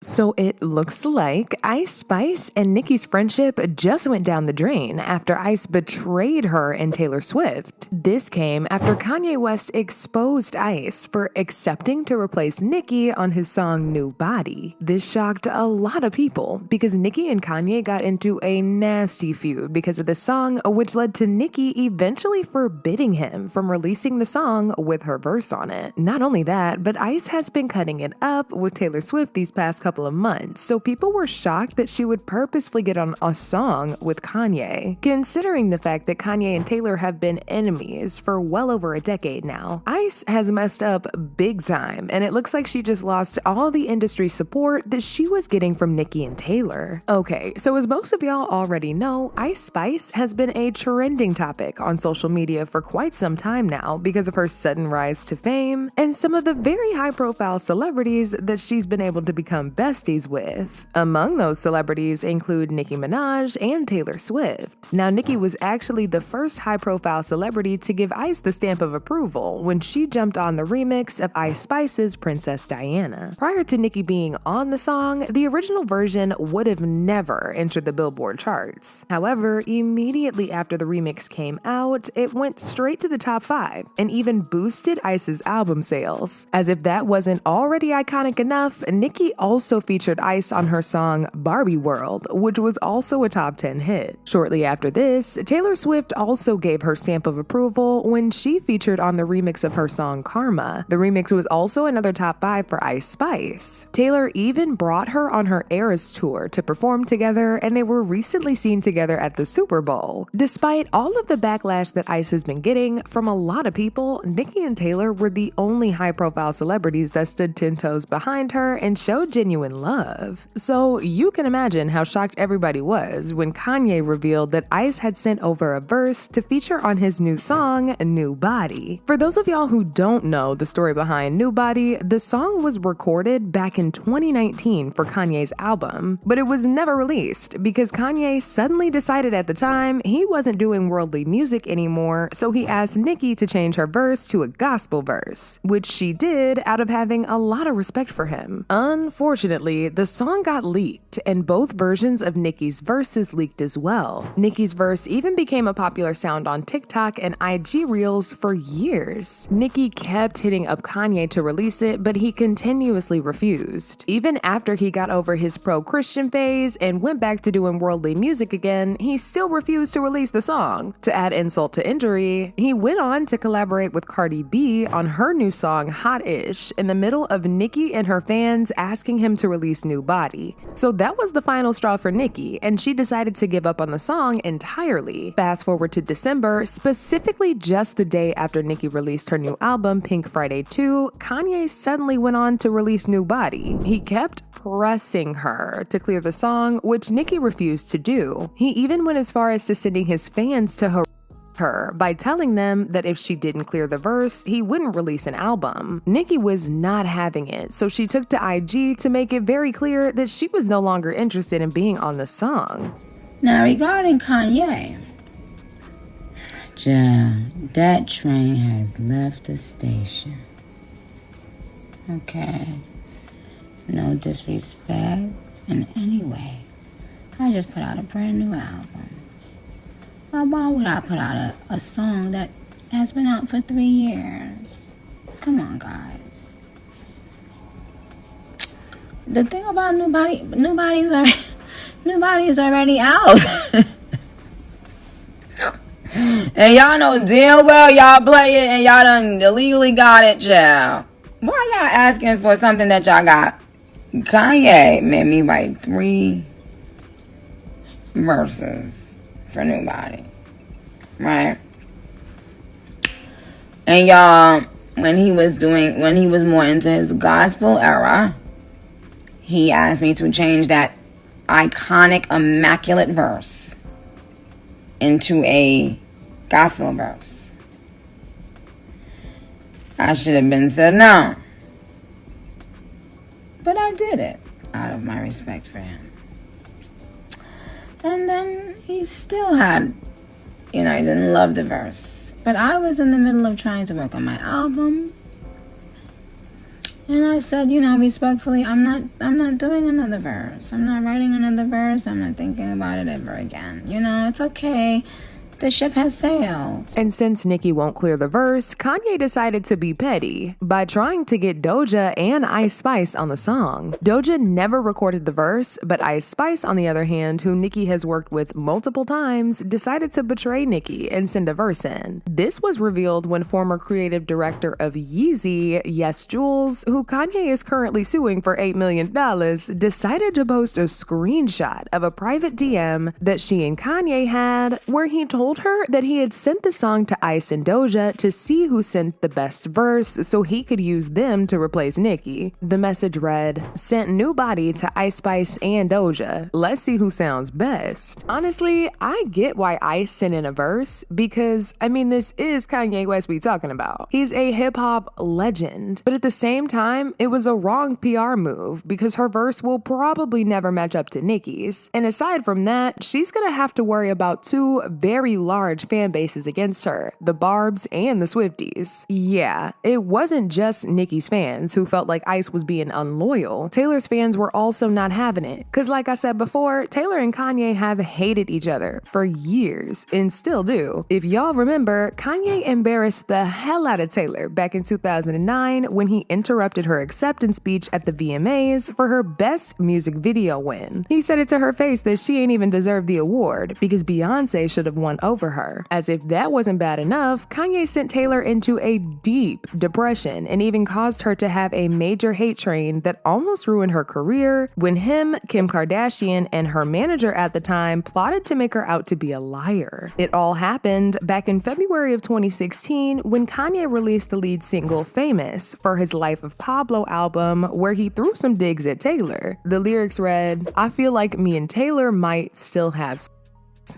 So it looks like Ice Spice and Nicki's friendship just went down the drain after Ice betrayed her and Taylor Swift. This came after Kanye West exposed Ice for accepting to replace Nicki on his song New Body. This shocked a lot of people because Nicki and Kanye got into a nasty feud because of this song, which led to Nicki eventually forbidding him from releasing the song with her verse on it. Not only that, but Ice has been cutting it up with Taylor Swift these past couple of months, so people were shocked that she would purposefully get on a song with Kanye. Considering the fact that Kanye and Taylor have been enemies for well over a decade now, Ice has messed up big time, and it looks like she just lost all the industry support that she was getting from Nicki and Taylor. Okay, so as most of y'all already know, Ice Spice has been a trending topic on social media for quite some time now because of her sudden rise to fame and some of the very high-profile celebrities that she's been able to become besties with. Among those celebrities include Nicki Minaj and Taylor Swift. Now, Nicki was actually the first high-profile celebrity to give Ice the stamp of approval when she jumped on the remix of Ice Spice's Princess Diana. Prior to Nicki being on the song, the original version would have never entered the Billboard charts. However, immediately after the remix came out, it went straight to the top 5 and even boosted Ice's album sales. As if that wasn't already iconic enough, Nicki also featured Ice on her song Barbie World, which was also a top 10 hit. Shortly after this, Taylor Swift also gave her stamp of approval when she featured on the remix of her song Karma. The remix was also another top 5 for Ice Spice. Taylor even brought her on her Eras tour to perform together, and they were recently seen together at the Super Bowl. Despite all of the backlash that Ice has been getting from a lot of people, Nicki and Taylor were the only high-profile celebrities that stood 10 toes behind her and showed genuine love. So you can imagine how shocked everybody was when Kanye revealed that Ice had sent over a verse to feature on his new song, New Body. For those of y'all who don't know the story behind New Body, the song was recorded back in 2019 for Kanye's album, but it was never released because Kanye suddenly decided at the time he wasn't doing worldly music anymore, so he asked Nicki to change her verse to a gospel verse, which she did out of having a lot of respect for him. Unfortunately, the song got leaked, and both versions of Nicki's verses leaked as well. Nicki's verse even became a popular sound on TikTok and IG Reels for years. Nicki kept hitting up Kanye to release it, but he continuously refused. Even after he got over his pro-Christian phase and went back to doing worldly music again, he still refused to release the song. To add insult to injury, he went on to collaborate with Cardi B on her new song Hot-ish in the middle of Nicki and her fans asking him to release New Body. So that was the final straw for Nicki, and she decided to give up on the song entirely. Fast forward to December, specifically just the day after Nicki released her new album Pink Friday 2, Kanye suddenly went on to release New Body. He kept pressing her to clear the song, which Nicki refused to do. He even went as far as to sending his fans to her by telling them that if she didn't clear the verse, he wouldn't release an album. Nicki was not having it, so she took to IG to make it very clear that she was no longer interested in being on the song. Now, regarding Kanye, that train has left the station. Okay. No disrespect in any way. I just put out a brand new album. Well, why would I put out a song that has been out for 3 years? Come on, guys. The thing about nobody's already out. And y'all know damn well y'all play it and y'all done illegally got it, child. Why y'all asking for something that y'all got? Kanye made me write 3 verses for New Body, right? And y'all, when he was more into his gospel era, he asked me to change that iconic, immaculate verse into a gospel verse. I should have been said no, but I did it out of my respect for him. And then he still had, he didn't love the verse. But I was in the middle of trying to work on my album. And I said, respectfully, I'm not doing another verse. I'm not writing another verse. I'm not thinking about it ever again. It's okay. The ship has sailed. And since Nicki won't clear the verse, Kanye decided to be petty by trying to get Doja and Ice Spice on the song. Doja never recorded the verse, but Ice Spice, on the other hand, who Nicki has worked with multiple times, decided to betray Nicki and send a verse in. This was revealed when former creative director of Yeezy, Yes Jules, who Kanye is currently suing for $8 million, decided to post a screenshot of a private DM that she and Kanye had, where he told her that he had sent the song to Ice and Doja to see who sent the best verse so he could use them to replace Nicki. The message read, "Sent new body to Ice Spice and Doja. Let's see who sounds best." Honestly, I get why Ice sent in a verse because, this is Kanye West we talking about. He's a hip-hop legend, but at the same time, it was a wrong PR move because her verse will probably never match up to Nicki's. And aside from that, she's gonna have to worry about two very large fan bases against her, the Barbs and the Swifties. Yeah, it wasn't just Nicki's fans who felt like Ice was being unloyal. Taylor's fans were also not having it, because like I said before, Taylor and Kanye have hated each other for years and still do. If y'all remember, Kanye embarrassed the hell out of Taylor back in 2009 when he interrupted her acceptance speech at the VMAs for her best music video win. He said it to her face that she ain't even deserved the award because Beyonce should have won over her. As if that wasn't bad enough, Kanye sent Taylor into a deep depression and even caused her to have a major hate train that almost ruined her career when him, Kim Kardashian, and her manager at the time plotted to make her out to be a liar. It all happened back in February of 2016 when Kanye released the lead single Famous for his Life of Pablo album, where he threw some digs at Taylor. The lyrics read, "I feel like me and Taylor might still have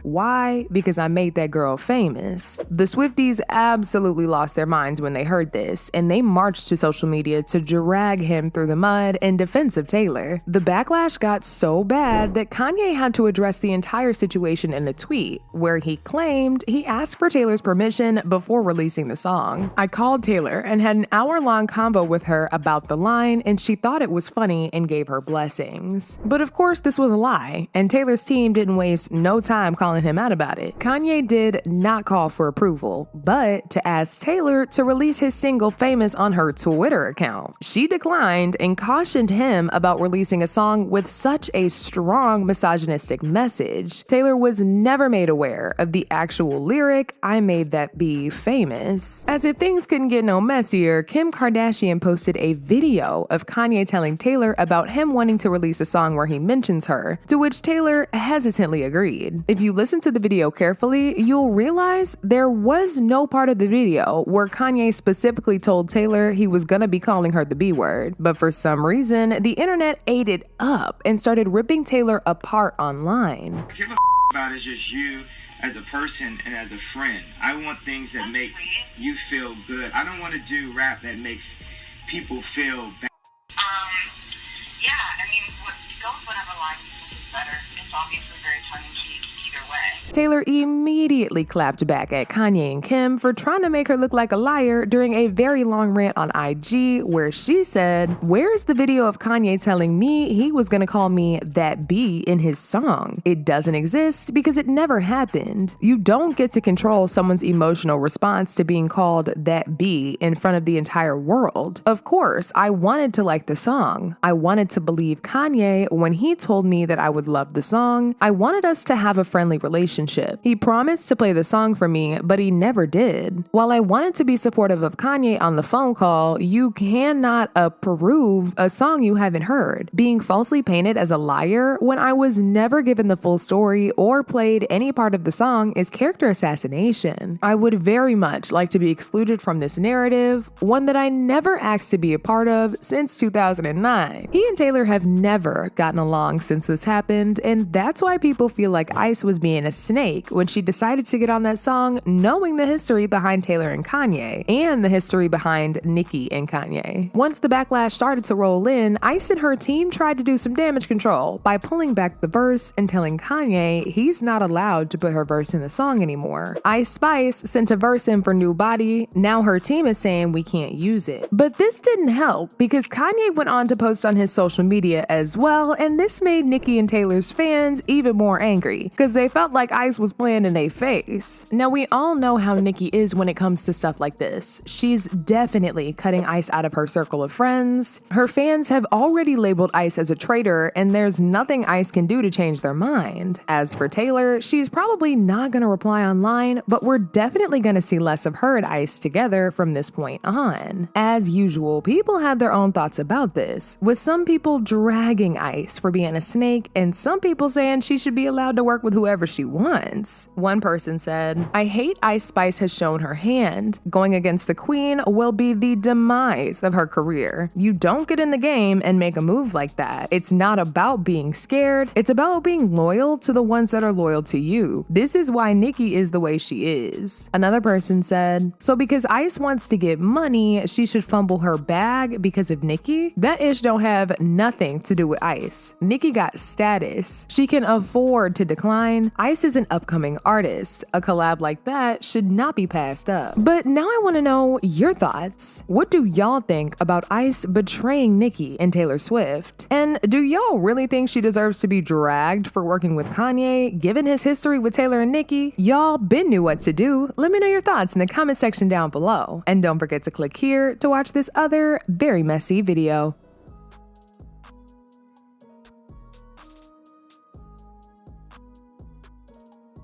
Why? Because I made that girl famous." The Swifties absolutely lost their minds when they heard this, and they marched to social media to drag him through the mud in defense of Taylor. The backlash got so bad that Kanye had to address the entire situation in a tweet, where he claimed he asked for Taylor's permission before releasing the song. "I called Taylor and had an hour-long convo with her about the line, and she thought it was funny and gave her blessings." But of course, this was a lie, and Taylor's team didn't waste no time calling him out about it. Kanye did not call for approval, but to ask Taylor to release his single Famous on her Twitter account. She declined and cautioned him about releasing a song with such a strong misogynistic message. Taylor was never made aware of the actual lyric, "I made that be famous." As if things couldn't get no messier, Kim Kardashian posted a video of Kanye telling Taylor about him wanting to release a song where he mentions her, to which Taylor hesitantly agreed. If you listen to the video carefully, you'll realize there was no part of the video where Kanye specifically told Taylor he was gonna be calling her the B word. But for some reason, the internet ate it up and started ripping Taylor apart online. What I give a about is just you as a person and as a friend. I want things that make you feel good. I don't want to do rap that makes people feel bad. What goes whatever line is better. It's obviously very tongue-in-cheek either way. Taylor immediately clapped back at Kanye and Kim for trying to make her look like a liar during a very long rant on IG where she said, "Where's the video of Kanye telling me he was gonna call me that B in his song? It doesn't exist because it never happened. You don't get to control someone's emotional response to being called that B in front of the entire world." Of course, I wanted to like the song. I wanted to believe Kanye when he told me that I would love the song. I wanted us to have a friendly relationship. He promised to play the song for me, but he never did. While I wanted to be supportive of Kanye on the phone call, you cannot approve a song you haven't heard. Being falsely painted as a liar when I was never given the full story or played any part of the song is character assassination. I would very much like to be excluded from this narrative, one that I never asked to be a part of since 2009. He and Taylor have never gotten along since this happened. happened, and that's why people feel like Ice was being a snake when she decided to get on that song, knowing the history behind Taylor and Kanye, and the history behind Nicki and Kanye. Once the backlash started to roll in, Ice and her team tried to do some damage control by pulling back the verse and telling Kanye he's not allowed to put her verse in the song anymore. Ice Spice sent a verse in for New Body. Now her team is saying we can't use it. But this didn't help because Kanye went on to post on his social media as well, and this made Nicki and Taylor's fans even more angry because they felt like Ice was playing in their face. Now we all know how Nicki is when it comes to stuff like this. She's definitely cutting Ice out of her circle of friends. Her fans have already labeled Ice as a traitor, and there's nothing Ice can do to change their mind. As for Taylor, she's probably not gonna reply online, but we're definitely gonna see less of her and Ice together from this point on. As usual, people had their own thoughts about this, with some people dragging Ice for being a snake and some people saying she should be allowed to work with whoever she wants. One person said, "I hate Ice Spice has shown her hand. Going against the queen will be the demise of her career. You don't get in the game and make a move like that. It's not about being scared, it's about being loyal to the ones that are loyal to you. This is why Nicki is the way she is." Another person said, "So because Ice wants to get money, she should fumble her bag because of Nicki? That ish don't have nothing to do with Ice. Nicki got status. She can afford to decline. Ice is an upcoming artist. A collab like that should not be passed up." But now I want to know your thoughts. What do y'all think about Ice betraying Nicki and Taylor Swift? And do y'all really think she deserves to be dragged for working with Kanye, given his history with Taylor and Nicki? Y'all been knew what to do. Let me know your thoughts in the comment section down below. And don't forget to click here to watch this other very messy video.